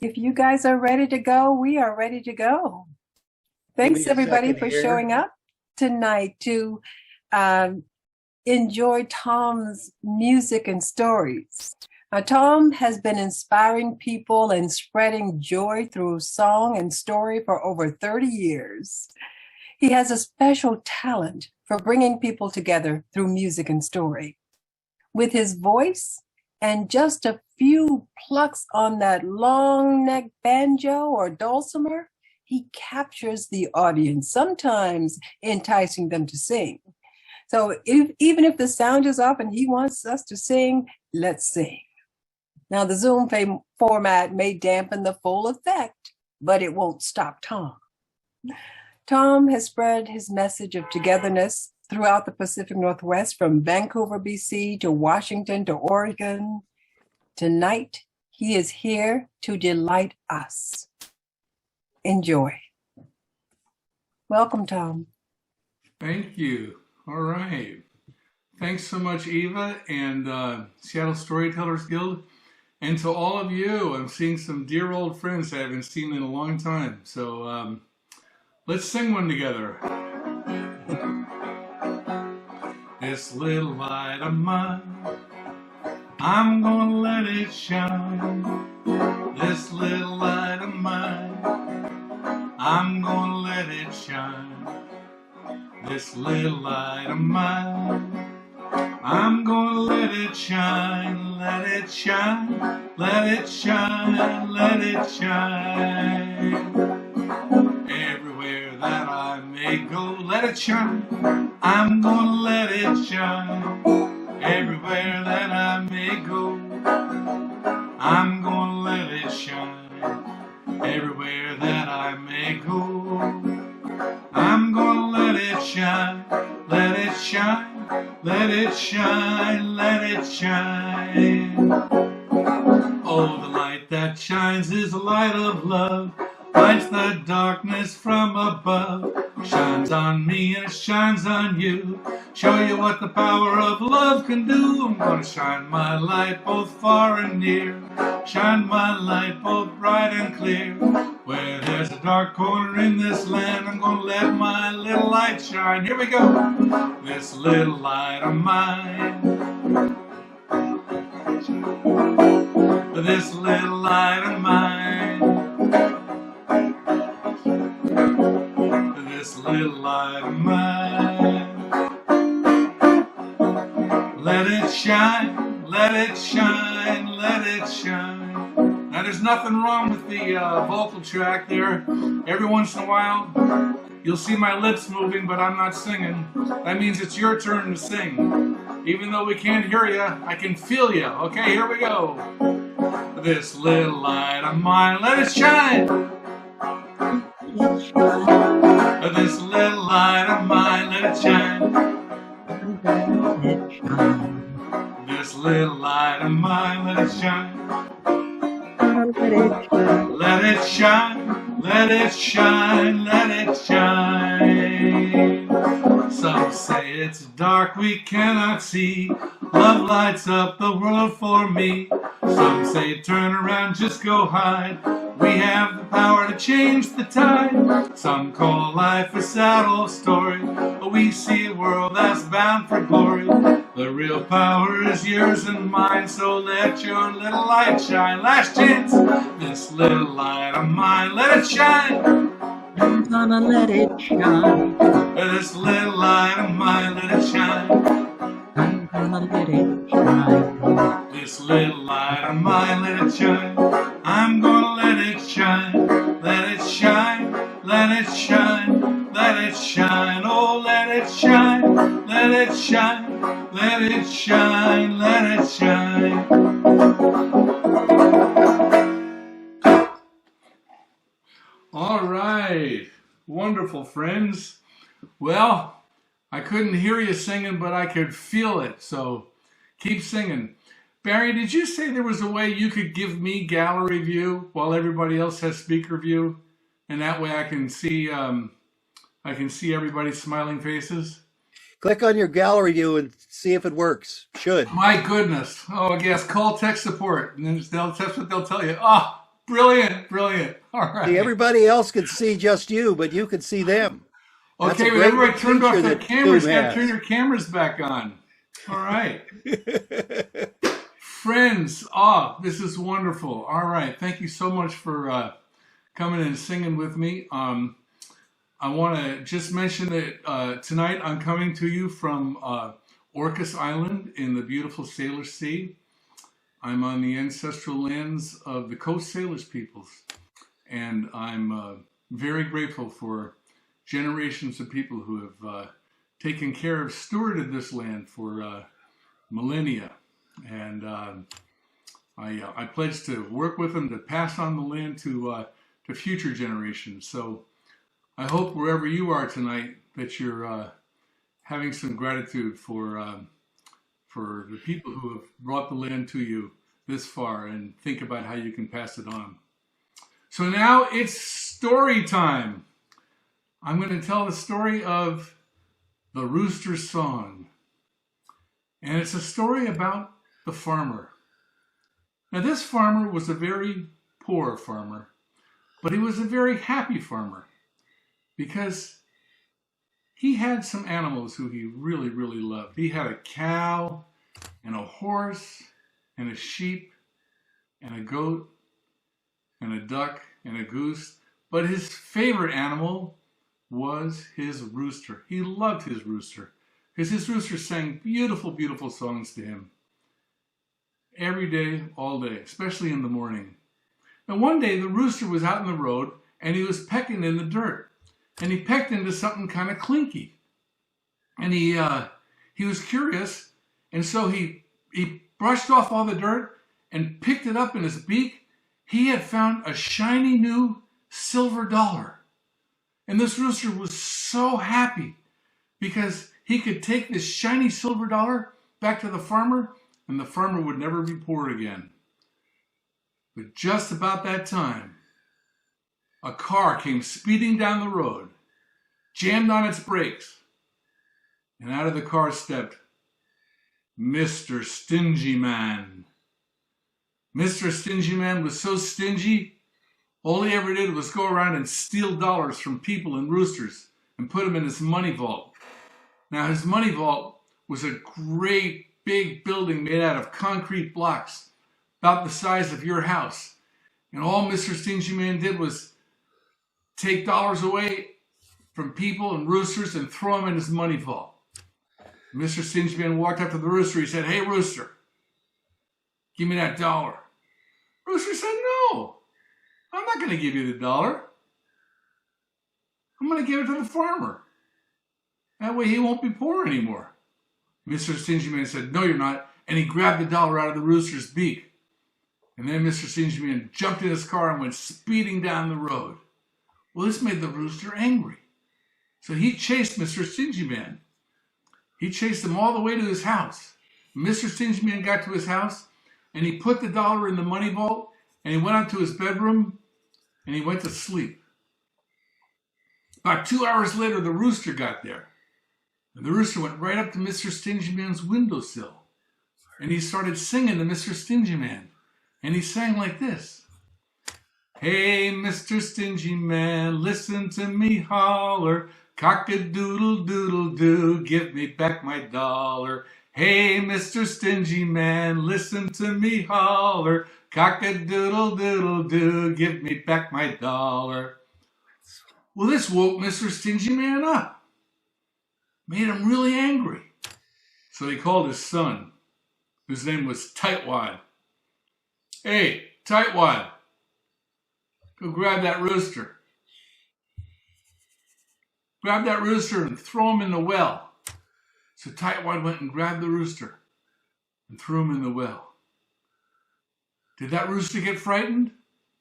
If you guys are ready to go, we are ready to go. Thanks, everybody, for showing up tonight to enjoy Tom's music and stories. Now, Tom has been inspiring people and spreading joy through song and story for over 30 years. He has a special talent for bringing people together through music and story. With his voice and just a few plucks on that long neck banjo or dulcimer, he captures the audience, sometimes enticing them to sing. So even if the sound is off and he wants us to sing, let's sing. Now, the Zoom format may dampen the full effect, but it won't stop Tom. Tom has spread his message of togetherness throughout the Pacific Northwest, from Vancouver, BC, to Washington, to Oregon. Tonight, he is here to delight us. Enjoy. Welcome, Tom. Thank you. All right. Thanks so much, Eva and Seattle Storytellers Guild. And to all of you, I'm seeing some dear old friends I haven't seen in a long time. So let's sing one together. This little light of mine, I'm gonna let it shine. This little light of mine, I'm gonna let it shine. This little light of mine, I'm gonna let it shine. Let it shine, let it shine, let it shine. Everywhere that I may go, let it shine. I'm gonna let it shine. Everywhere that I may go, I'm gonna let it shine. Everywhere that I may go, I'm gonna let it shine. Let it shine, let it shine, let it shine. Oh, the light that shines is a light of love, lights the darkness from above. Shines on me and it shines on you. Show you what the power of love can do. I'm gonna shine my light both far and near. Shine my light both bright and clear. Where there's a dark corner in this land, I'm gonna let my little light shine. Here we go. This little light of mine, this little light of mine, this little light of mine. Let it shine, let it shine, let it shine. Now, there's nothing wrong with the vocal track there. Every once in a while, you'll see my lips moving, but I'm not singing. That means it's your turn to sing. Even though we can't hear you, I can feel you. Okay, here we go. This little light of mine, let it shine. This little light of mine, let it shine. This little light of mine, let it shine. Let it shine, let it shine, let it shine. Some say it's dark, we cannot see. Love lights up the world for me. Some say turn around, just go hide. We have the power to change the tide. Some call life a sad old story, but we see a world that's bound for glory. The real power is yours and mine, so let your little light shine. Last chance, this little light of mine, let it shine. I'm gonna let it shine. This little light of mine, let it shine. I'm gonna let it shine. This little light of mine, let it shine. I'm gonna let it shine. Let it shine, let it shine, let it shine. Oh, let it shine, let it shine, let it shine, let it shine. All right, wonderful friends. Well, I couldn't hear you singing, but I could feel it, so keep singing. Barry, did you say there was a way you could give me gallery view while everybody else has speaker view, and that way I can see everybody's smiling faces? Click on your gallery view and see if it works. Should. My goodness! Oh yes, call tech support, and then that's what they'll tell you. Oh, Brilliant, brilliant. All right. See, everybody else can see just you, but you can see them. That's Okay, a well, great everybody turned off feature their that cameras. Zoom Got to has. turn your cameras back on. All right. Friends, this is wonderful. All right. Thank you so much for coming and singing with me. I want to just mention that tonight I'm coming to you from Orcas Island in the beautiful Sailor Sea. I'm on the ancestral lands of the Coast Salish peoples, and I'm very grateful for generations of people who have taken care of, stewarded this land for millennia. And I pledge to work with them to pass on the land to future generations. So I hope wherever you are tonight that you're having some gratitude for the people who have brought the land to you this far, and think about how you can pass it on. So now it's story time. I'm going to tell the story of the Rooster's Song. And it's a story about the farmer. Now, this farmer was a very poor farmer, but he was a very happy farmer because he had some animals who he really, really loved. He had a cow and a horse and a sheep and a goat and a duck and a goose. But his favorite animal was his rooster. He loved his rooster because his rooster sang beautiful, beautiful songs to him every day, all day, especially in the morning. And one day the rooster was out in the road and he was pecking in the dirt. And he pecked into something kind of clinky. And he was curious, and so he brushed off all the dirt and picked it up in his beak. He had found a shiny new silver dollar. And this rooster was so happy because he could take this shiny silver dollar back to the farmer, and the farmer would never be poor again. But just about that time, a car came speeding down the road, jammed on its brakes, and out of the car stepped Mr. Stingy Man. Mr. Stingy Man was so stingy, all he ever did was go around and steal dollars from people and roosters and put them in his money vault. Now, his money vault was a great big building made out of concrete blocks, about the size of your house. And all Mr. Stingy Man did was take dollars away from people and roosters and throw them in his money vault. Mr. Stingy Man walked up to the rooster. He said, "Hey, rooster, give me that dollar." Rooster said, "No, I'm not going to give you the dollar. I'm going to give it to the farmer. That way he won't be poor anymore." Mr. Stingy Man said, "No, you're not." And he grabbed the dollar out of the rooster's beak. And then Mr. Stingy Man jumped in his car and went speeding down the road. Well, this made the rooster angry. So he chased Mr. Stingy Man. He chased him all the way to his house. Mr. Stingy Man got to his house, and he put the dollar in the money vault, and he went out to his bedroom, and he went to sleep. About 2 hours later, the rooster got there. And the rooster went right up to Mr. Stingy Man's windowsill. And he started singing to Mr. Stingy Man. And he sang like this. "Hey, Mr. Stingy Man, listen to me holler. Cock-a-doodle-doodle-doo, give me back my dollar. Hey, Mr. Stingy Man, listen to me holler. Cock-a-doodle-doodle-doo, give me back my dollar." Well, this woke Mr. Stingy Man up. Made him really angry. So he called his son, whose name was Tightwad. "Hey, Tightwad, go grab that rooster. Grab that rooster and throw him in the well." So Tightwad went and grabbed the rooster and threw him in the well. Did that rooster get frightened?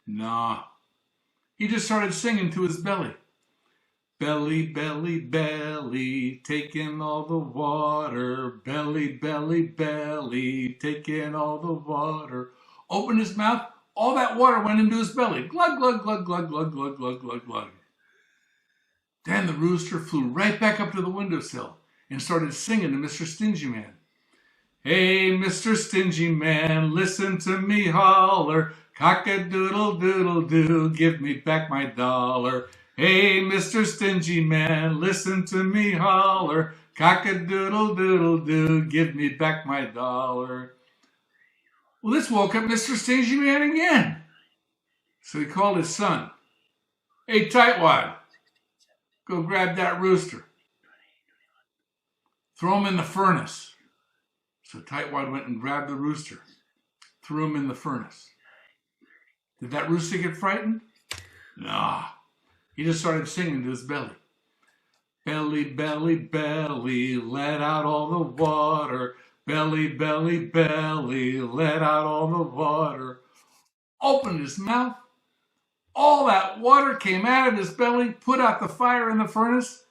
Nah. He just started singing to his belly. "Belly, belly, belly, taking all the water. Belly, belly, belly, taking all the water." Opened his mouth, all that water went into his belly. Glug, glug, glug, glug, glug, glug, glug, glug, glug. Then the rooster flew right back up to the windowsill and started singing to Mr. Stingy Man. "Hey, Mr. Stingy Man, listen to me holler. Cock-a-doodle-doodle-doo, give me back my dollar. Hey, Mr. Stingy Man, listen to me holler. Cock-a-doodle-doodle-doo, give me back my dollar. Well, this woke up Mr. Stingy Man again. So he called his son. Hey, Tightwad, go grab that rooster. Throw him in the furnace. So Tightwad went and grabbed the rooster, threw him in the furnace. Did that rooster get frightened? Nah. He just started singing to his belly. Belly, belly, belly, let out all the water. Belly, belly, belly, let out all the water. Opened his mouth. All that water came out of his belly, put out the fire in the furnace,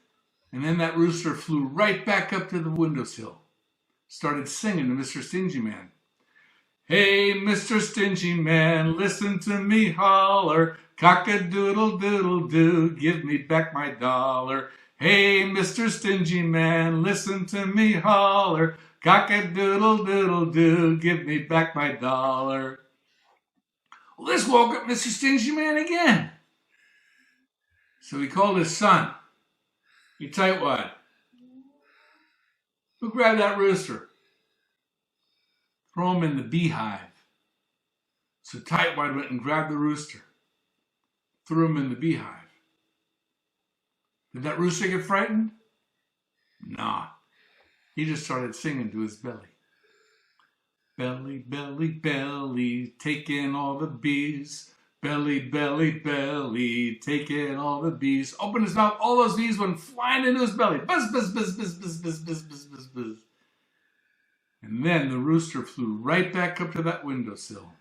and then that rooster flew right back up to the windowsill. Started singing to Mr. Stingy Man. Hey, Mr. Stingy Man, listen to me holler. Cock-a-doodle-doodle-doo, give me back my dollar. Hey, Mr. Stingy Man, listen to me holler. Cock-a-doodle-doodle-doo, give me back my dollar. Well, this woke up Mr. Stingy Man again. So he called his son. Hey, Tightwad, go grab that rooster. Throw him in the beehive. So Tightwad went and grabbed the rooster. Threw him in the beehive. Did that rooster get frightened? Nah. He just started singing to his belly. Belly, belly, belly, take in all the bees. Belly, belly, belly, take in all the bees. Opened his mouth, all those bees went flying into his belly. Buzz, buzz, buzz, buzz, buzz, buzz, buzz, buzz, buzz, buzz. And then the rooster flew right back up to that windowsill.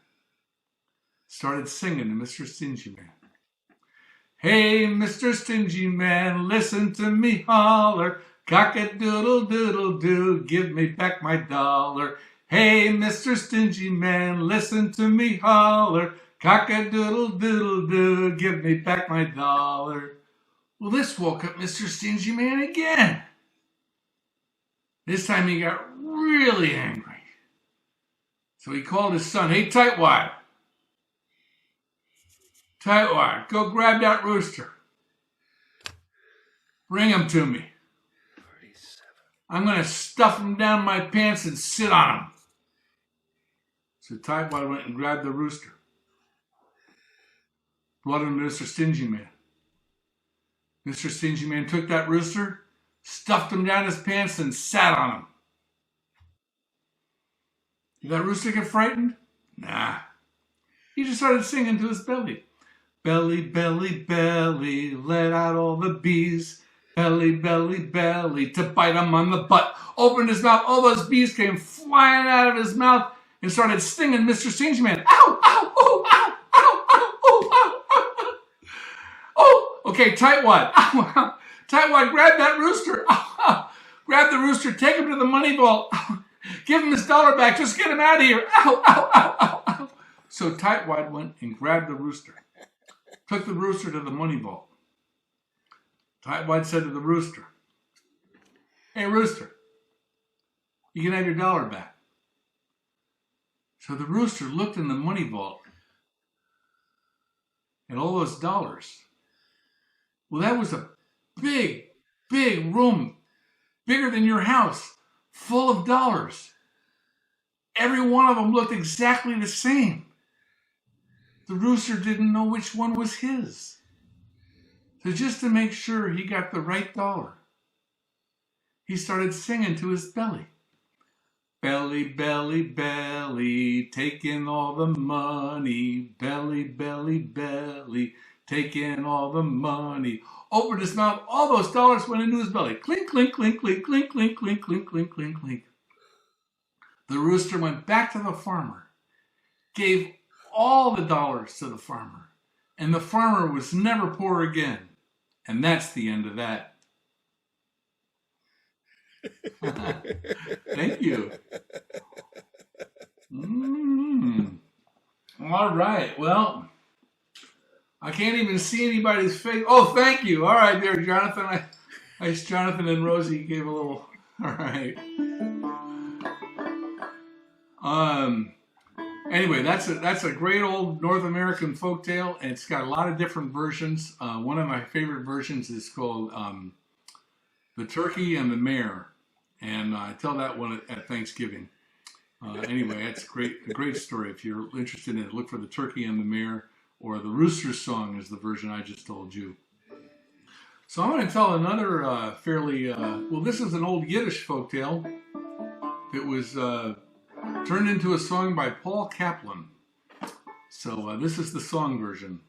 Started singing to Mr. Stingy Man. Hey, Mr. Stingy Man, listen to me holler. Cock-a-doodle-doodle-doo, give me back my dollar. Hey, Mr. Stingy Man, listen to me holler. Cock-a-doodle-doodle-doo, give me back my dollar. Well, this woke up Mr. Stingy Man again. This time he got really angry. So he called his son. Hey, Tightwad. Tightwad, go grab that rooster. Bring him to me. I'm going to stuff him down my pants and sit on him. So Tightwad went and grabbed the rooster. Brought him to Mr. Stingy Man. Mr. Stingy Man took that rooster, stuffed him down his pants, and sat on him. Did that rooster get frightened? Nah. He just started singing to his belly. Belly, belly, belly, let out all the bees. Belly, belly, belly, to bite him on the butt. Opened his mouth, all those bees came flying out of his mouth and started stinging Mr. Stingy Man. Ow, ow, oh, ow, ow, ow, oh, ow, ow. Oh, okay, Tightwad. Ow, ow. Tightwad, grab that rooster. Ow, ow. Grab the rooster, take him to the money vault. Ow. Give him his dollar back, just get him out of here. Ow, ow, ow, ow, ow. So Tightwad went and grabbed the rooster. Took the rooster to the money vault. Tightwad said to the rooster, hey, rooster, you can have your dollar back. So the rooster looked in the money vault at all those dollars. Well, that was a big, big room, bigger than your house, full of dollars. Every one of them looked exactly the same. The rooster didn't know which one was his. So just to make sure he got the right dollar, he started singing to his belly. Belly, belly, belly, take in all the money. Belly, belly, belly, take in all the money. Opened his mouth, all those dollars went into his belly. Clink, clink, clink, clink, clink, clink, clink, clink, clink, clink, clink. The rooster went back to the farmer, gave all the dollars to the farmer, and the farmer was never poor again. And that's the end of that. Thank you. All right. Well, I can't even see anybody's face. Oh, thank you. All right, there, Jonathan. Jonathan and Rosie gave a little. All right. Anyway, that's a great old North American folktale, and it's got a lot of different versions. One of my favorite versions is called "The Turkey and the Mare," and I tell that one at Thanksgiving. Anyway, it's a great story. If you're interested in it, look for "The Turkey and the Mare," or "The Rooster's Song" is the version I just told you. So I'm going to tell another fairly well. This is an old Yiddish folktale that was turned into a song by Paul Kaplan. So this is the song version.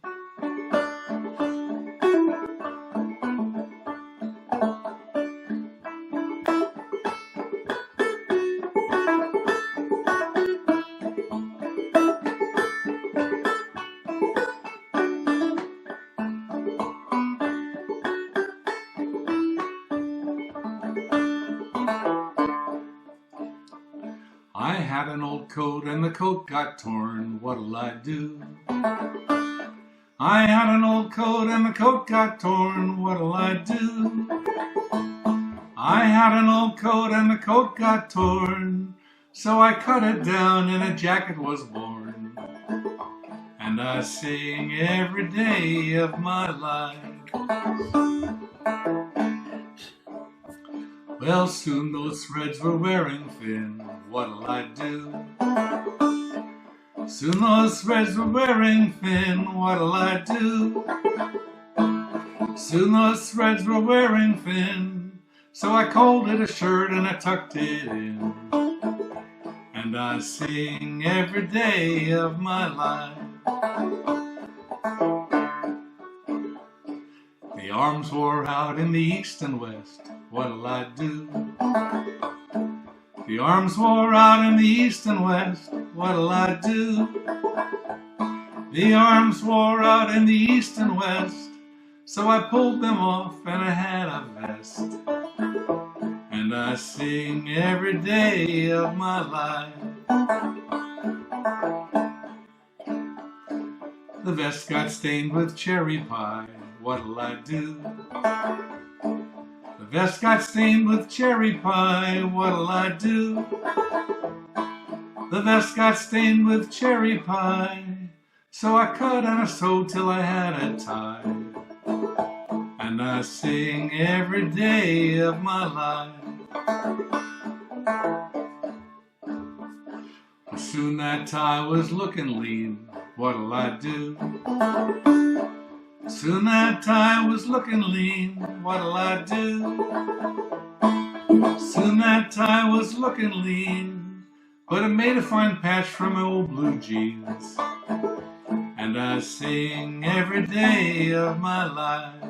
I had an old coat and the coat got torn, what'll I do? I had an old coat and the coat got torn, what'll I do? I had an old coat and the coat got torn, so I cut it down and a jacket was born. And I sing every day of my life. Well, soon those threads were wearing thin, what'll I do? Soon those threads were wearing thin, what'll I do? Soon those threads were wearing thin, so I called it a shirt and I tucked it in. And I sing every day of my life. The arms wore out in the east and west, what'll I do? The arms wore out in the east and west, what'll I do? The arms wore out in the east and west, so I pulled them off and I had a vest. And I sing every day of my life. The vest got stained with cherry pie, what'll I do? The vest got stained with cherry pie, what'll I do? The vest got stained with cherry pie, so I cut and I sewed till I had a tie. And I sing every day of my life. Well, soon that tie was looking lean, what'll I do? Soon that tie was looking lean, what'll I do? Soon that tie was looking lean, but it made a fine patch from my old blue jeans. And I sing every day of my life.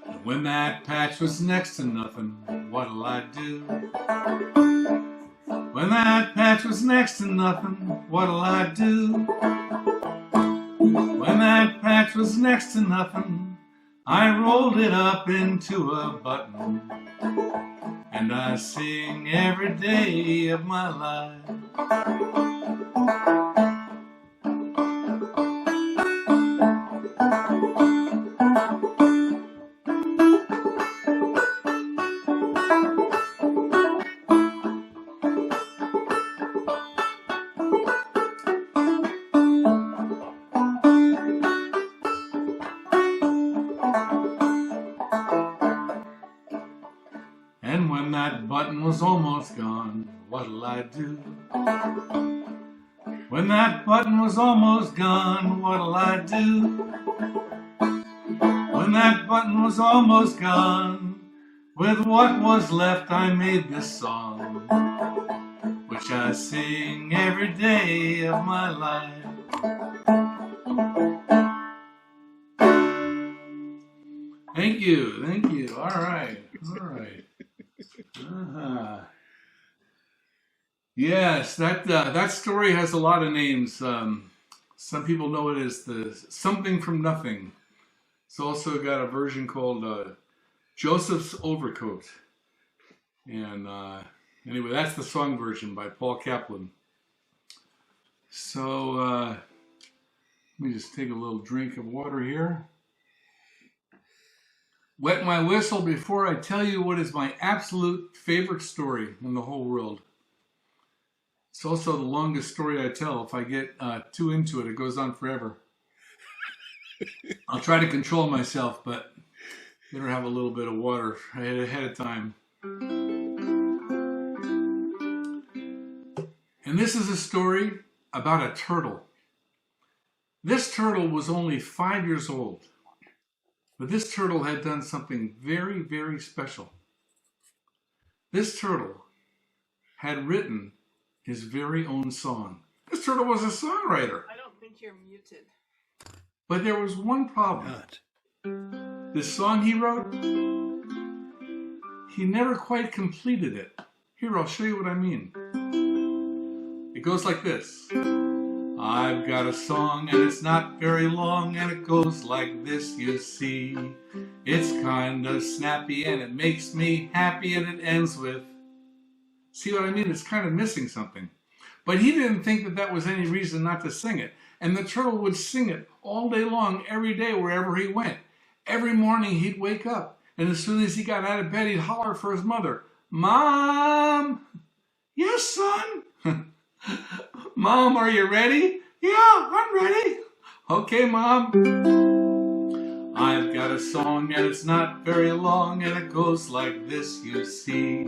And when that patch was next to nothing, what'll I do? When that patch was next to nothing, what'll I do? When that patch was next to nothing, I rolled it up into a button. And I sing every day of my life. And when that button was almost gone, what'll I do? When that button was almost gone, what'll I do? When that button was almost gone, with what was left I made this song, which I sing every day of my life. Thank you, thank you. All right, all right. Yes, that story has a lot of names. Some people know it as the Something from Nothing. It's also got a version called Joseph's Overcoat. And anyway, that's the song version by Paul Kaplan. So let me just take a little drink of water here. Wet my whistle before I tell you what is my absolute favorite story in the whole world. It's also the longest story I tell. If I get too into it, it goes on forever. I'll try to control myself, but better have a little bit of water ahead of time. And this is a story about a turtle. This turtle was only 5 years old, but this turtle had done something very, very special. This turtle had written his very own song. This turtle was a songwriter. I don't think you're muted. But there was one problem. This song he wrote, he never quite completed it. Here, I'll show you what I mean. It goes like this. I've got a song and it's not very long and it goes like this, you see. It's kind of snappy and it makes me happy and it ends with... See what I mean? It's kind of missing something. But he didn't think that that was any reason not to sing it. And the turtle would sing it all day long, every day, wherever he went. Every morning he'd wake up, and as soon as he got out of bed, he'd holler for his mother, Mom! Yes, son? Mom, are you ready? Yeah, I'm ready. Okay, Mom. I've got a song, and it's not very long, and it goes like this, you see.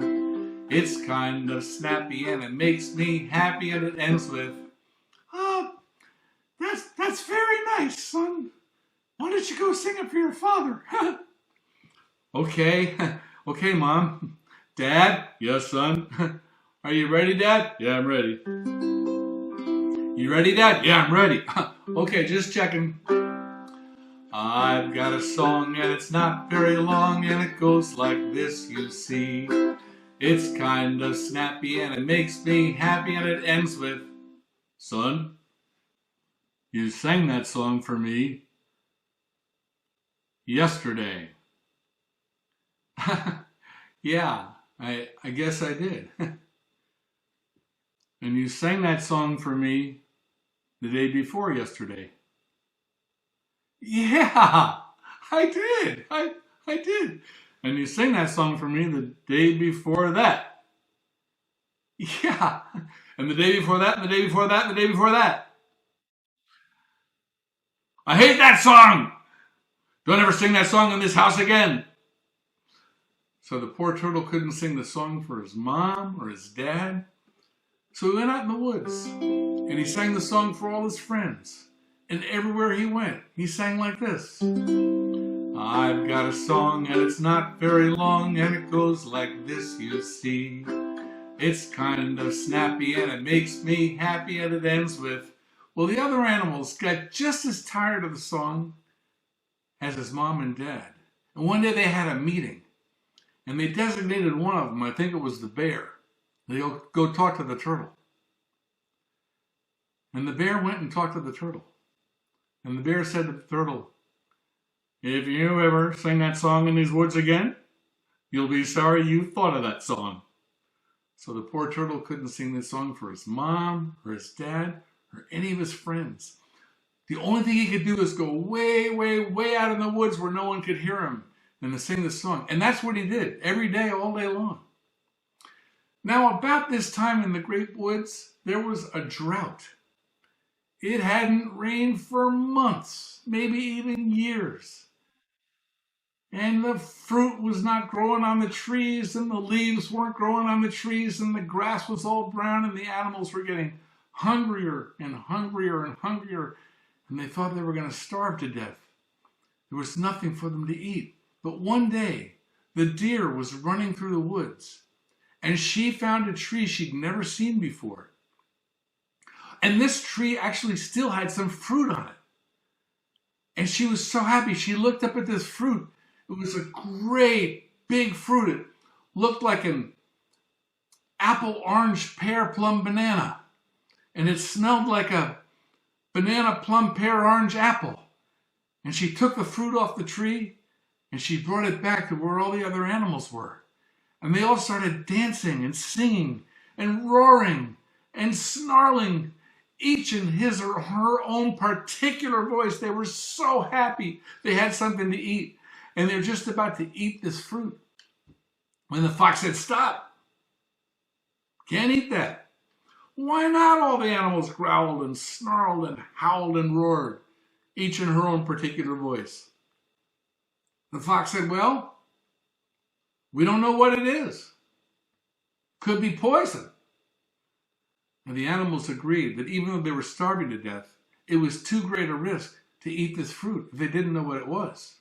It's kind of snappy, and it makes me happy, and it ends with, that's very nice, son. Why don't you go sing it for your father? Okay, okay, Mom. Dad? Yes, son. Are you ready, Dad? Yeah, I'm ready. You ready, Dad? Yeah, I'm ready. Okay, just checking. I've got a song and it's not very long and it goes like this, you see. It's kind of snappy and it makes me happy and it ends with, Son, you sang that song for me yesterday. Yeah, I guess I did. And you sang that song for me the day before yesterday. Yeah, I did. I did. And you sang that song for me the day before that. Yeah. And the day before that, and the day before that, and the day before that. I hate that song! Don't ever sing that song in this house again. So the poor turtle couldn't sing the song for his mom or his dad. So he went out in the woods and he sang the song for all his friends. And everywhere he went, he sang like this. I've got a song and it's not very long and it goes like this, you see. It's kind of snappy and it makes me happy and it ends with, well, the other animals got just as tired of the song as his mom and dad. And one day they had a meeting and they designated one of them, I think it was the bear. They go talk to the turtle. And the bear went and talked to the turtle. And the bear said to the turtle, if you ever sing that song in these woods again, you'll be sorry you thought of that song. So the poor turtle couldn't sing this song for his mom or his dad or any of his friends. The only thing he could do is go way, way, way out in the woods where no one could hear him and to sing this song. And that's what he did every day, all day long. Now, about this time in the great woods, there was a drought. It hadn't rained for months, maybe even years. And the fruit was not growing on the trees, and the leaves weren't growing on the trees, and the grass was all brown, and the animals were getting hungrier and hungrier and hungrier, and they thought they were going to starve to death. There was nothing for them to eat. But one day, the deer was running through the woods, and she found a tree she'd never seen before. And this tree actually still had some fruit on it. And she was so happy. She looked up at this fruit. It was a great big fruit. It looked like an apple, orange, pear, plum, banana. And it smelled like a banana, plum, pear, orange, apple. And she took the fruit off the tree and she brought it back to where all the other animals were. And they all started dancing and singing and roaring and snarling, each in his or her own particular voice. They were so happy they had something to eat. And they're just about to eat this fruit when the fox said, stop. Can't eat that. Why not? All the animals growled and snarled and howled and roared, each in her own particular voice. The fox said, well, we don't know what it is. Could be poison. And the animals agreed that even though they were starving to death, it was too great a risk to eat this fruit if they didn't know what it was.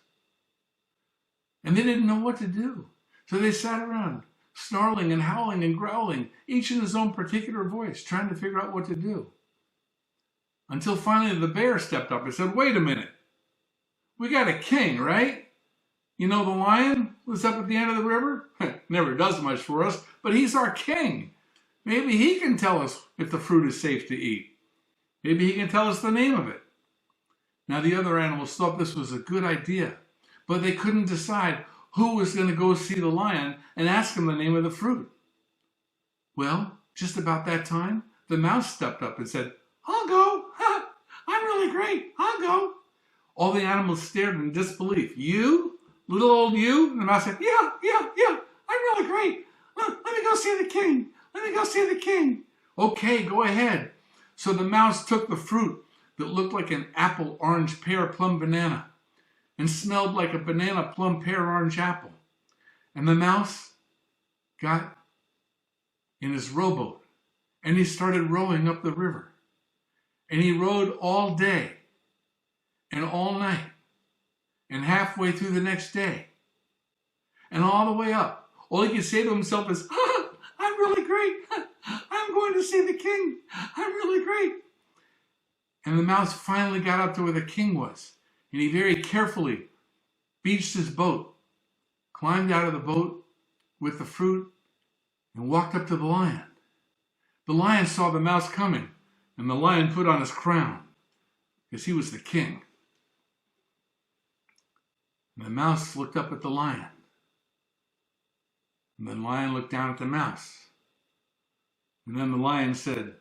And they didn't know what to do. So they sat around, snarling and howling and growling, each in his own particular voice, trying to figure out what to do. Until finally the bear stepped up and said, wait a minute. We got a king, right? You know the lion was up at the end of the river? Never does much for us, but he's our king. Maybe he can tell us if the fruit is safe to eat. Maybe he can tell us the name of it. Now the other animals thought this was a good idea, but they couldn't decide who was going to go see the lion and ask him the name of the fruit. Well, just about that time, the mouse stepped up and said, I'll go. I'm really great. I'll go. All the animals stared in disbelief. You? Little old you? And the mouse said, yeah. I'm really great. Let me go see the king. Let me go see the king. Okay, go ahead. So the mouse took the fruit that looked like an apple, orange, pear, plum, banana, and smelled like a banana, plum, pear, orange, apple. And the mouse got in his rowboat, and he started rowing up the river. And he rowed all day and all night and halfway through the next day and all the way up. All he could say to himself is, I'm really great. I'm going to see the king. I'm really great. And the mouse finally got up to where the king was, and he very carefully beached his boat, climbed out of the boat with the fruit, and walked up to the lion. The lion saw the mouse coming, and the lion put on his crown, because he was the king. And the mouse looked up at the lion. And the lion looked down at the mouse. And then the lion said,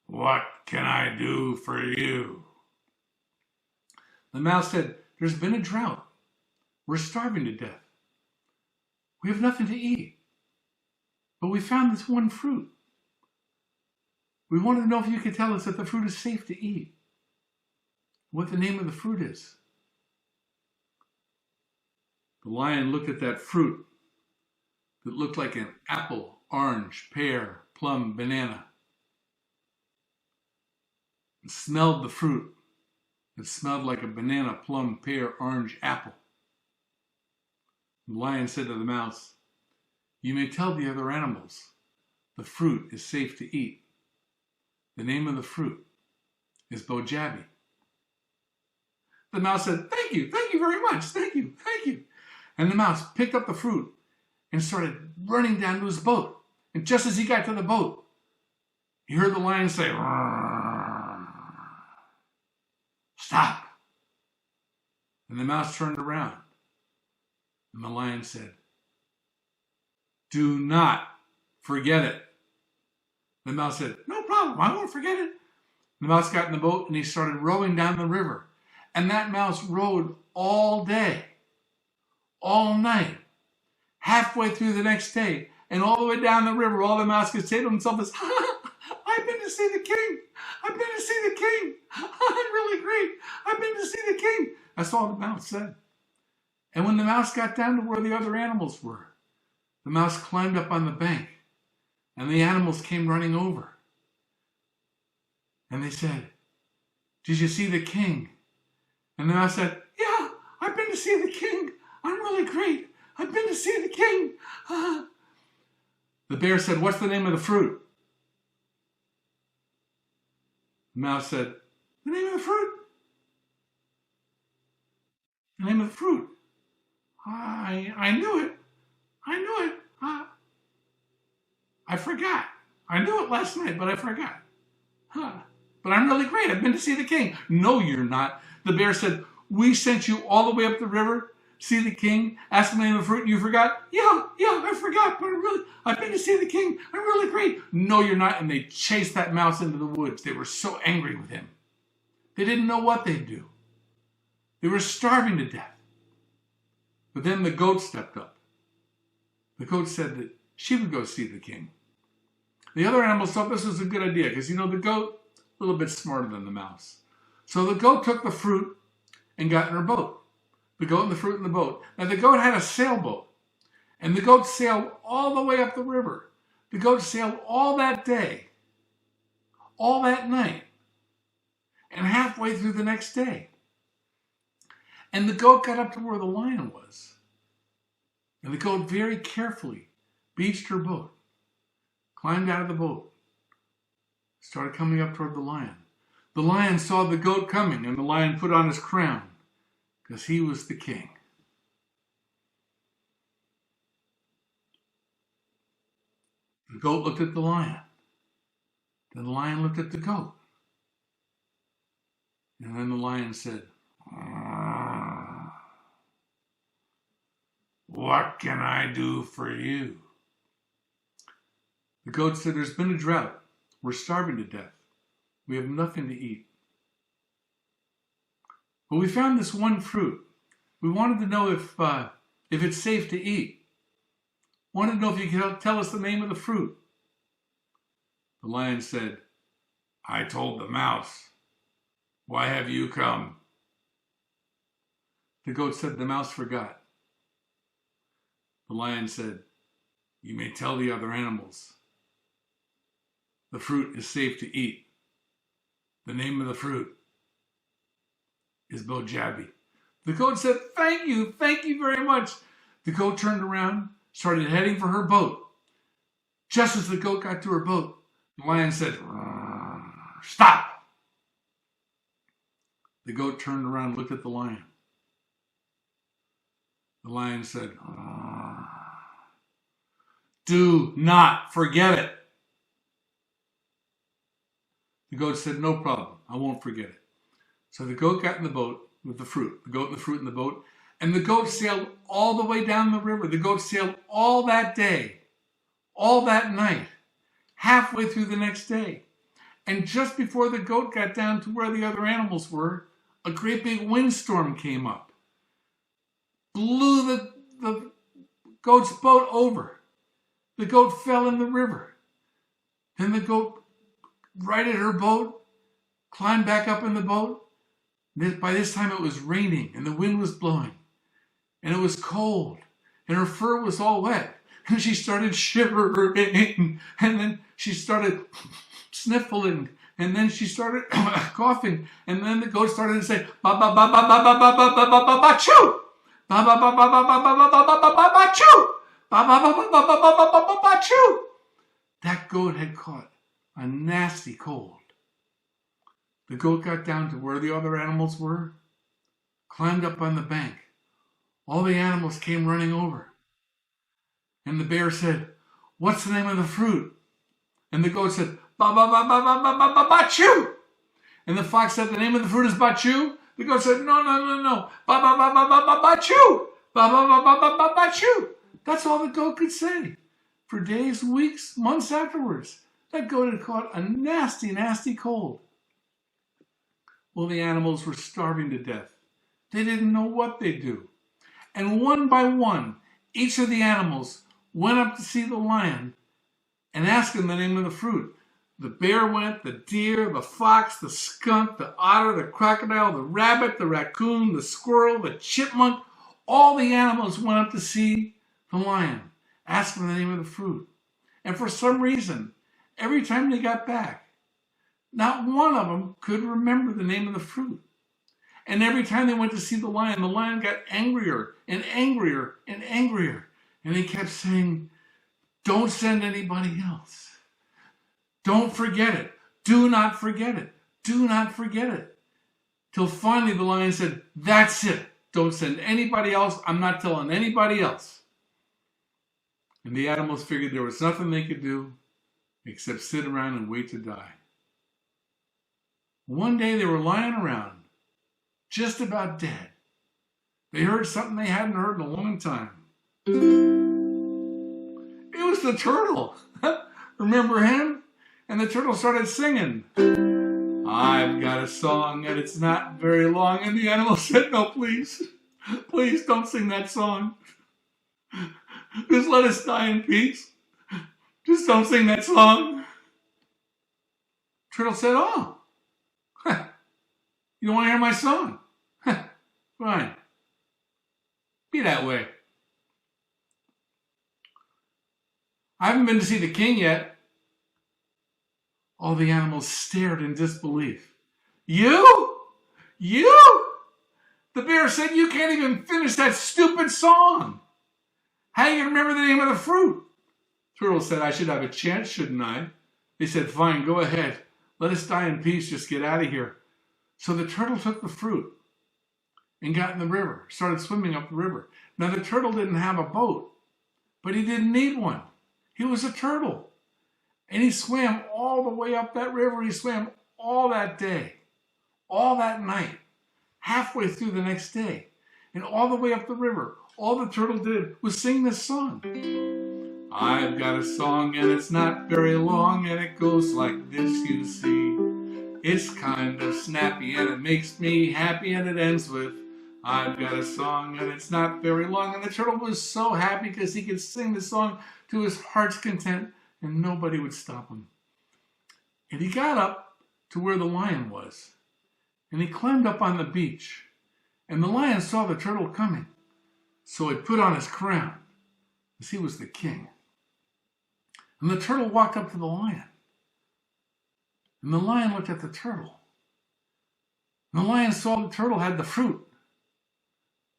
what can I do for you? The mouse said, there's been a drought. We're starving to death. We have nothing to eat. But we found this one fruit. We wanted to know if you could tell us that the fruit is safe to eat. What the name of the fruit is. The lion looked at that fruit that looked like an apple, orange, pear, plum, banana. And smelled the fruit that smelled like a banana, plum, pear, orange, apple. The lion said to the mouse, you may tell the other animals the fruit is safe to eat. The name of the fruit is bojabi. The mouse said, thank you very much, thank you. And the mouse picked up the fruit and started running down to his boat. And just as he got to the boat, he heard the lion say, stop. And the mouse turned around. And the lion said, do not forget it. The mouse said, no problem, I won't forget it. The mouse got in the boat and he started rowing down the river. And that mouse rowed all day, all night, halfway through the next day, and all the way down the river. All the mouse could say to himself is, I've been to see the king. I've been to see the king. I'm really great. I've been to see the king. That's all the mouse said. And when the mouse got down to where the other animals were, the mouse climbed up on the bank, and the animals came running over. And they said, did you see the king? And the mouse said, yeah, I've been to see the king. I'm really great. I've been to see the king. The bear said, what's the name of the fruit? The mouse said, the name of the fruit? The name of the fruit? I knew it. I forgot. I knew it last night, but I forgot. But I'm really great. I've been to see the king. No, you're not. The bear said, we sent you all the way up the river, see the king, ask him the name of the fruit, and you forgot? Yeah, I forgot, but I've been to see the king. I'm really great. No, you're not. And they chased that mouse into the woods. They were so angry with him. They didn't know what they'd do. They were starving to death. But then the goat stepped up. The goat said that she would go see the king. The other animals thought this was a good idea because, the goat, a little bit smarter than the mouse. So the goat took the fruit and got in her boat. The goat and the fruit in the boat. Now the goat had a sailboat. And the goat sailed all the way up the river. The goat sailed all that day, all that night, and halfway through the next day. And the goat got up to where the lion was. And the goat very carefully beached her boat, climbed out of the boat, started coming up toward the lion. The lion saw the goat coming, and the lion put on his crown because he was the king. The goat looked at the lion. Then the lion looked at the goat. And then the lion said, "What can I do for you?" The goat said, "There's been a drought. We're starving to death. We have nothing to eat. But we found this one fruit. We wanted to know if it's safe to eat. Wanted to know if you could tell us the name of the fruit." The lion said, "I told the mouse. Why have you come?" The goat said, "The mouse forgot." The lion said, "You may tell the other animals. The fruit is safe to eat. The name of the fruit is Bojabi." The goat said, thank you very much." The goat turned around, started heading for her boat. Just as the goat got to her boat, the lion said, "Stop!" The goat turned around and looked at the lion. The lion said, "Do not forget it." The goat said, "No problem, I won't forget it." So the goat got in the boat with the fruit, the goat and the fruit in the boat, and the goat sailed all the way down the river. The goat sailed all that day, all that night, halfway through the next day. And just before the goat got down to where the other animals were, a great big windstorm came up, blew the goat's boat over. The goat fell in the river. Then the goat righted her boat, climbed back up in the boat. By this time it was raining and the wind was blowing and it was cold and her fur was all wet and she started shivering and then she started sniffling and then she started coughing and then the goat started to say ba ba ba ba ba ba ba ba ba ba ba ba choo ba ba ba ba ba ba ba ba ba ba ba ba choo ba ba ba ba ba ba ba ba ba ba choo. That goat had caught a nasty cold. The goat got down to where the other animals were, climbed up on the bank. All the animals came running over. And the bear said, "What's the name of the fruit?" And the goat said, "Ba ba ba ba ba ba ba ba ba choo." And the fox said, "The name of the fruit is bachu." The goat said, "No. Ba ba ba ba ba ba ba choo. Ba ba ba ba ba ba ba choo." That's all the goat could say. For days, weeks, months afterwards, that goat had caught a nasty, nasty cold. Well, the animals were starving to death. They didn't know what they'd do. And one by one, each of the animals went up to see the lion and asked him the name of the fruit. The bear went, the deer, the fox, the skunk, the otter, the crocodile, the rabbit, the raccoon, the squirrel, the chipmunk. All the animals went up to see the lion, asked him the name of the fruit. And for some reason, every time they got back, not one of them could remember the name of the fruit. And every time they went to see the lion got angrier and angrier and angrier. And he kept saying, "Don't send anybody else. Don't forget it. Do not forget it. Do not forget it." Till finally the lion said, "That's it. Don't send anybody else. I'm not telling anybody else." And the animals figured there was nothing they could do except sit around and wait to die. One day they were lying around, just about dead. They heard something they hadn't heard in a long time. It was the turtle. Remember him? And the turtle started singing, "I've got a song and it's not very long." And the animal said, "No, please. Please don't sing that song." Just let us die in peace. Just don't sing that song. Turtle said, oh, you don't want to hear my song? Fine. Be that way. I haven't been to see the king yet. All the animals stared in disbelief. You? You? The bear said you can't even finish that stupid song. How are you going to remember the name of the fruit? Turtle said, I should have a chance, shouldn't I? They said, fine, go ahead. Let us die in peace, just get out of here. So the turtle took the fruit and got in the river, started swimming up the river. Now the turtle didn't have a boat, but he didn't need one. He was a turtle. And he swam all the way up that river. He swam all that day, all that night, halfway through the next day, and all the way up the river. All the turtle did was sing this song. I've got a song and it's not very long and it goes like this, you see. It's kind of snappy and it makes me happy and it ends with, I've got a song and it's not very long. And the turtle was so happy because he could sing the song to his heart's content and nobody would stop him. And he got up to where the lion was and he climbed up on the beach and the lion saw the turtle coming. So he put on his crown because he was the king. And the turtle walked up to the lion. And the lion looked at the turtle. And the lion saw the turtle had the fruit.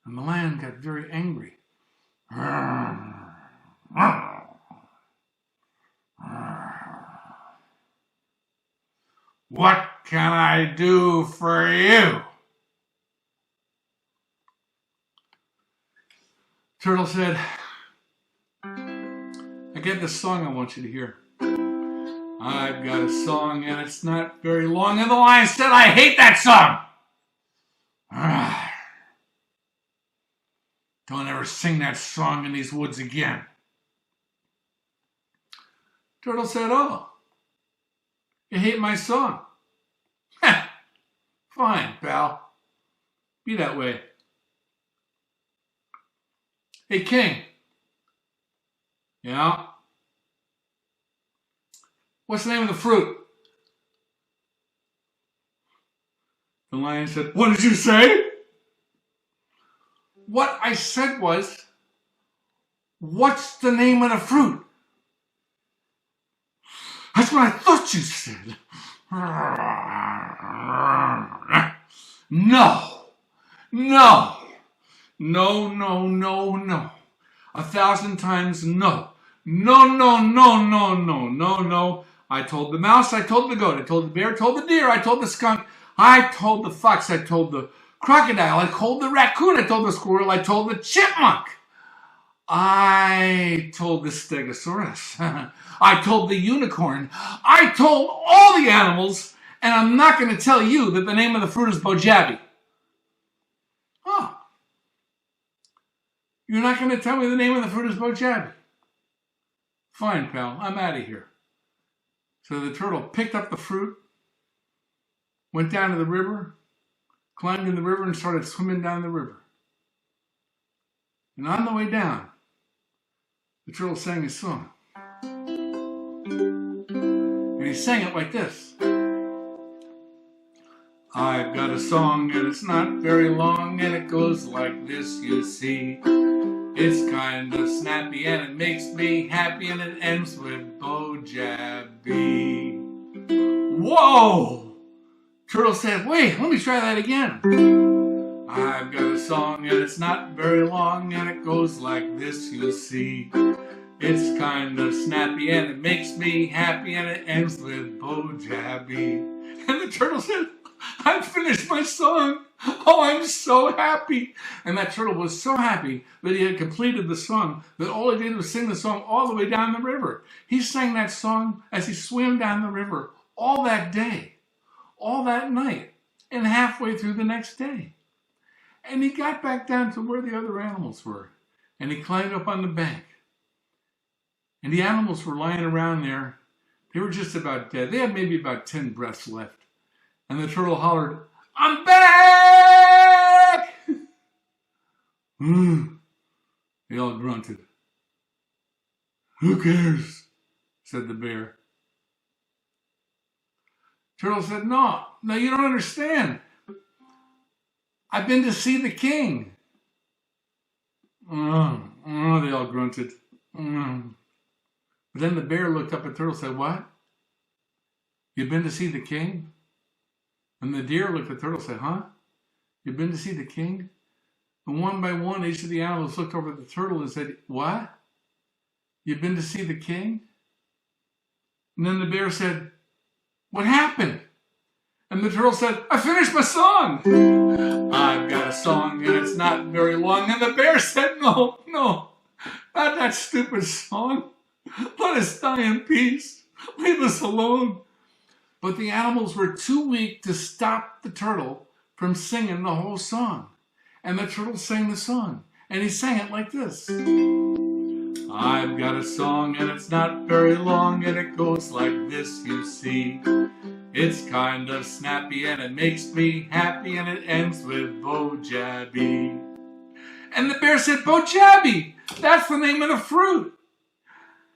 And the lion got very angry. What can I do for you? Turtle said, I get this song I want you to hear. I've got a song and it's not very long. And the lion said, I hate that song. Don't ever sing that song in these woods again. Turtle said, oh, you hate my song? Fine, pal. Be that way. Hey, king. Yeah? What's the name of the fruit? The lion said, what did you say? What I said was, what's the name of the fruit? That's what I thought you said. No. No. No, no, no, no. 1,000 times no. No, no, no, no, no, no, no. I told the mouse, I told the goat, I told the bear, I told the deer, I told the skunk, I told the fox, I told the crocodile, I told the raccoon, I told the squirrel, I told the chipmunk. I told the stegosaurus. I told the unicorn. I told all the animals, and I'm not going to tell you that the name of the fruit is bojabi. Oh. You're not going to tell me the name of the fruit is bojabi? Fine, pal. I'm out of here. So the turtle picked up the fruit, went down to the river, climbed in the river, and started swimming down the river. And on the way down, the turtle sang his song. And he sang it like this. I've got a song and it's not very long and it goes like this, you see. It's kind of snappy and it makes me happy and it ends with bojabi. Whoa! Turtle said, wait, let me try that again. I've got a song and it's not very long and it goes like this, you see. It's kind of snappy and it makes me happy and it ends with bojabi. And the turtle said, I've finished my song. Oh, I'm so happy. And that turtle was so happy that he had completed the song that all he did was sing the song all the way down the river. He sang that song as he swam down the river all that day, all that night, and halfway through the next day. And he got back down to where the other animals were. And he climbed up on the bank. And the animals were lying around there. They were just about dead. They had maybe about 10 breaths left. And the turtle hollered, I'm back! They all grunted. Who cares? Said the bear. Turtle said, no, you don't understand. I've been to see the king. They all grunted. But then the bear looked up at Turtle and said, what? You've been to see the king? And the deer looked at Turtle and said, huh? You've been to see the king? And one by one, each of the animals looked over at the turtle and said, what? You've been to see the king? And then the bear said, what happened? And the turtle said, I finished my song. I've got a song and it's not very long. And the bear said, no, not that stupid song. Let us die in peace. Leave us alone. But the animals were too weak to stop the turtle from singing the whole song. And the turtle sang the song. And he sang it like this. I've got a song and it's not very long. And it goes like this, you see. It's kind of snappy and it makes me happy. And it ends with Bo-Jabby. And the bear said, Bo-Jabby, that's the name of the fruit.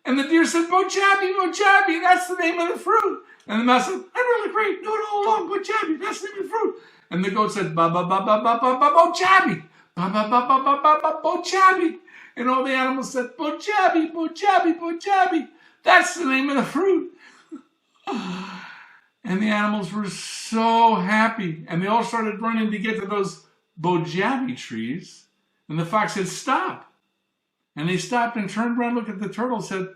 And the deer said, Bo-Jabby, Bo-Jabby, that's the name of the fruit. And the mouse said, I'm really great. Do it all along, Bo-Jabby, that's the name of the fruit. And the goat said, Bo-Jabby, Bo-Jabby. And all the animals said, Bo-Jabby, Bo-Jabby, Bo-Jabby. That's the name of the fruit. And the animals were so happy. And they all started running to get to those Bo-Jabby trees. And the fox said, stop. And they stopped and turned around, looked at the turtle and said,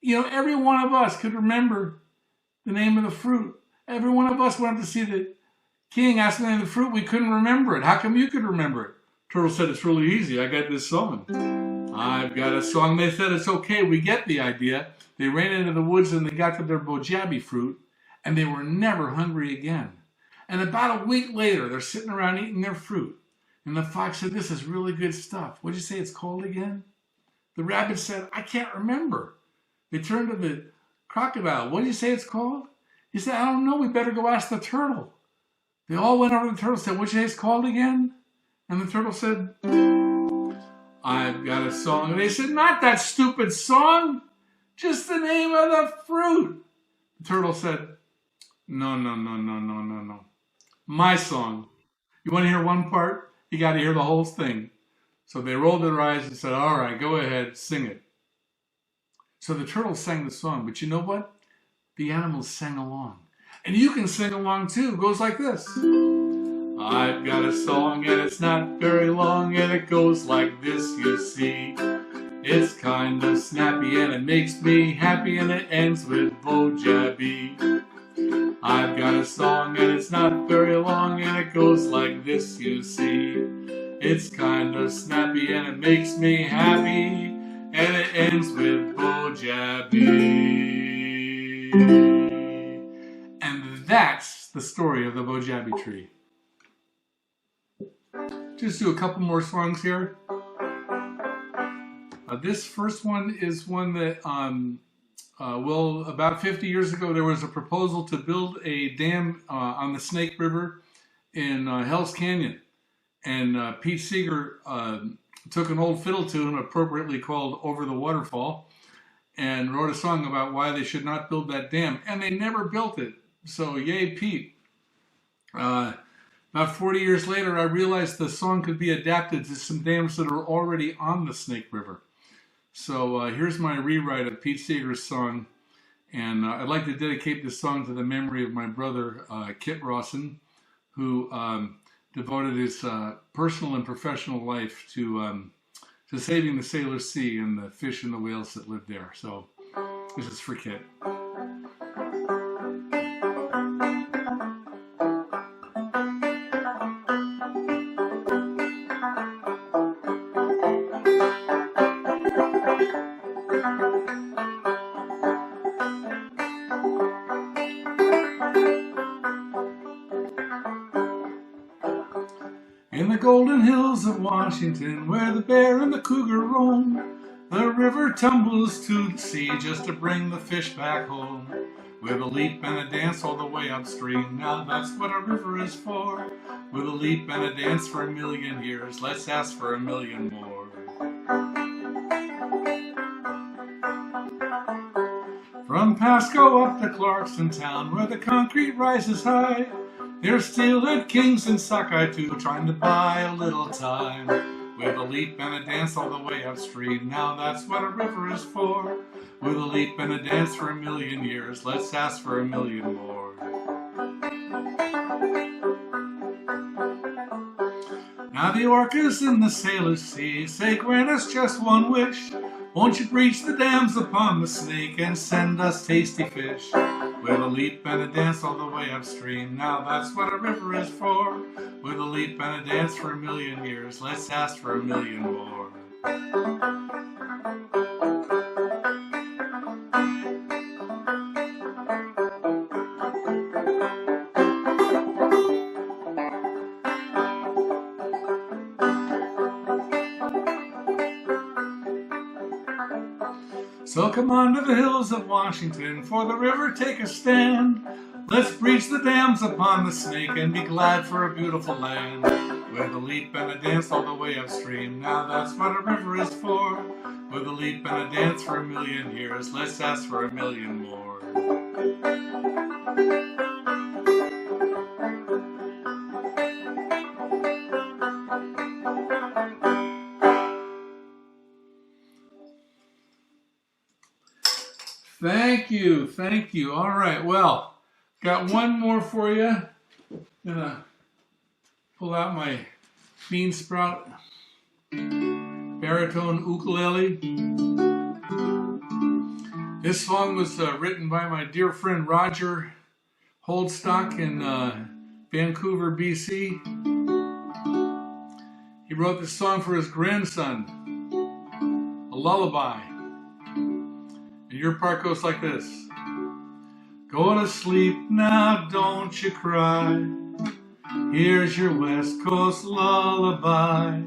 every one of us could remember the name of the fruit. Every one of us wanted to see the king ask the name of the fruit. We couldn't remember it. How come you could remember it? Turtle said, it's really easy. I got this song. I've got a song. They said, it's okay. We get the idea. They ran into the woods and they got to their Bo-Jabby fruit and they were never hungry again. And about a week later, they're sitting around eating their fruit. And the fox said, this is really good stuff. What did you say it's called again? The rabbit said, I can't remember. They turned to the crocodile. What did you say it's called? He said, I don't know. We better go ask the turtle. They all went over to the turtle and said, what did you say it's called again? And the turtle said, I've got a song. And they said, not that stupid song. Just the name of the fruit. The turtle said, no. My song. You want to hear one part? You got to hear the whole thing. So they rolled their eyes and said, all right, go ahead, sing it. So the turtle sang the song, but you know what? The animals sang along. And you can sing along too. It goes like this. I've got a song and it's not very long and it goes like this, you see. It's kind of snappy and it makes me happy and it ends with Bo-Jabby. I've got a song and it's not very long and it goes like this, you see. It's kind of snappy and it makes me happy and it ends with Bo-Jabby. And that's the story of the Bo-Jabby tree. Just do a couple more songs here. This first one is one that, about 50 years ago, there was a proposal to build a dam on the Snake River in Hell's Canyon. And Pete Seeger took an old fiddle tune, appropriately called Over the Waterfall, and wrote a song about why they should not build that dam. And they never built it. So yay, Pete. About 40 years later, I realized the song could be adapted to some dams that are already on the Snake River. So here's my rewrite of Pete Seeger's song. And I'd like to dedicate this song to the memory of my brother, Kit Rawson, who devoted his personal and professional life to saving the Sailor Sea and the fish and the whales that live there. So this is for Kit. In the golden hills of Washington, where the bear and the cougar roam, the river tumbles to the sea just to bring the fish back home. With a leap and a dance all the way upstream, now that's what a river is for. With a leap and a dance for 1,000,000 years, let's ask for 1,000,000 more. From Pasco up to Clarkson town, where the concrete rises high, there's steelhead kings and sockeye too, trying to buy a little time. With a leap and a dance all the way upstream, now that's what a river is for. With a leap and a dance for 1,000,000 years, let's ask for 1,000,000 more. Now the orcas in the sailors sea say, grant us just one wish. Won't you breach the dams upon the Snake and send us tasty fish? With a leap and a dance all the way upstream, now that's what a river is for. With a leap and a dance for 1,000,000 years, let's ask for 1,000,000 more. So come on to the hills of Washington, for the river take a stand. Let's breach the dams upon the Snake and be glad for a beautiful land. With a leap and a dance all the way upstream, now that's what a river is for. With a leap and a dance for 1,000,000 years, let's ask for 1,000,000 more. Thank you, thank you. All right, well, got one more for you. Gonna pull out my bean sprout baritone ukulele. This song was written by my dear friend Roger Holdstock in Vancouver, BC. He wrote this song for his grandson, a lullaby. And your part goes like this. Go to sleep now, don't you cry. Here's your West Coast lullaby.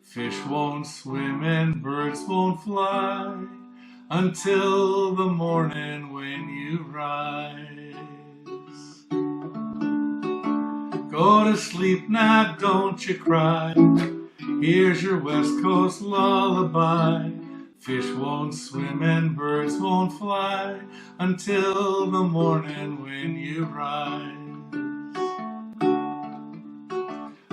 Fish won't swim and birds won't fly until the morning when you rise. Go to sleep now, don't you cry. Here's your West Coast lullaby. Fish won't swim and birds won't fly until the morning when you rise.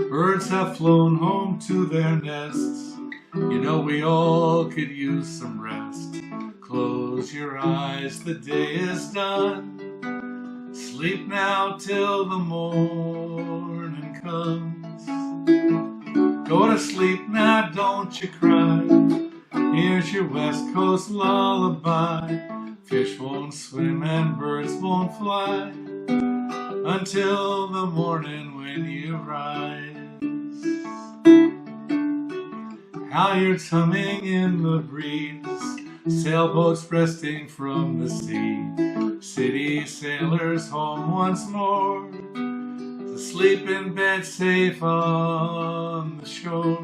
Birds have flown home to their nests. You know we all could use some rest. Close your eyes, the day is done. Sleep now till the morning comes. Go to sleep now, don't you cry. Here's your West Coast lullaby. Fish won't swim and birds won't fly until the morning when you rise. Halyards humming in the breeze, sailboats resting from the sea. City sailors home once more, to sleep in bed safe on the shore.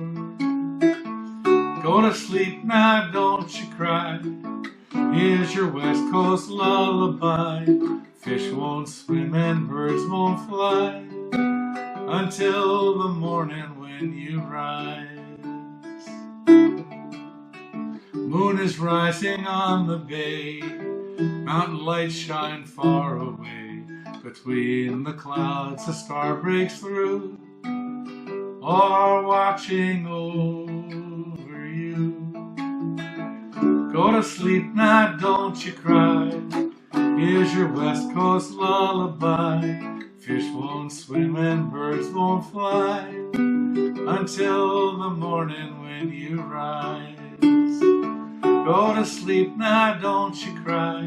Go to sleep now, don't you cry. Here's your West Coast lullaby. Fish won't swim and birds won't fly until the morning when you rise. Moon is rising on the bay. Mountain lights shine far away. Between the clouds a star breaks through. All are watching over you. Go to sleep now, don't you cry. Here's your West Coast lullaby. Fish won't swim and birds won't fly until the morning when you rise. Go to sleep now, don't you cry.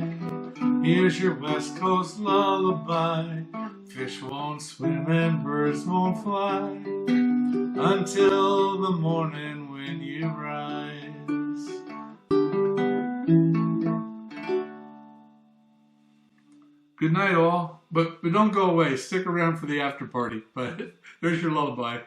Here's your West Coast lullaby. Fish won't swim and birds won't fly until the morning when you rise. Good night, all. But don't go away. Stick around for the after party. But there's your lullaby.